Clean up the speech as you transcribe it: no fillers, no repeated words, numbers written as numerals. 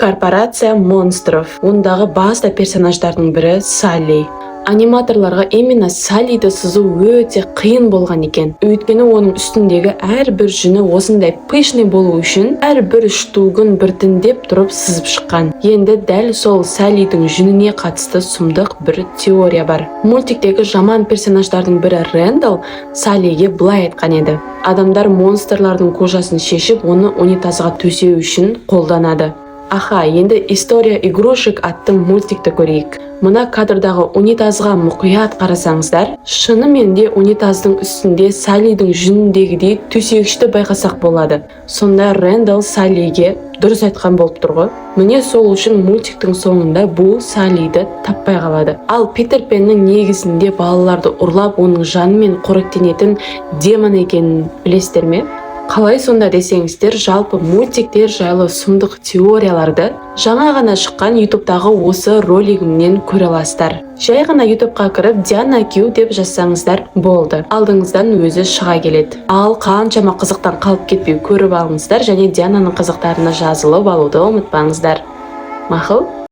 корпорация монстров. Ондағы басты персонаждардың бірі Салли. Аниматорларға именно Саллиді сызу өте қиын болған екен. Өйткені оның үстіндегі әрбір жүні осындай пышный болу үшін әрбір штугын біртіндеп тұрып сызып шыққан. Енді дәл сол Саллидің жүніне қатысты сұмдық бір теория бар. Мультиктегі жаман персонаждардың бірі Рэндалл Саллиге былай айтқан еді: адамдар монстрлардың кожасын шешіп, оны унитазға төсеу үшін қолданады. Аха, енді история игрушек атты мультикті көрейік. Мына кадрдағы унитазға мұқият қарасаңыздар, шынымен де унитаздың үстінде Саллидің жүніндегідей төсегішті байқасақ болады. Сонда Рэндалл Саллиге дұрыс айтқан болып тұр ғой. Міне сол үшін мультиктің соңында бұл Саллиді таппай қалады. Ал Питер Пеннің негізінде балаларды ұрлап, оның жанымен қоректенетін демон екенін білесіздер ме? Қалай сонда десеңіздер, жалпы мультиктер жайлы сұмдық теорияларды жаңа ғана шыққан ютубтағы осы ролигімнен көре аласыздар. Жай ғана ютубқа кіріп Диана Кью деп жазсаңыздар болды. Алдыңыздан өзі шыға келеді. Ал қаншама қызықтан қалып кетпей көріп алыңыздар және Диананың қызықтарына жазылып алуды ұмытпаңыздар. Мақұл?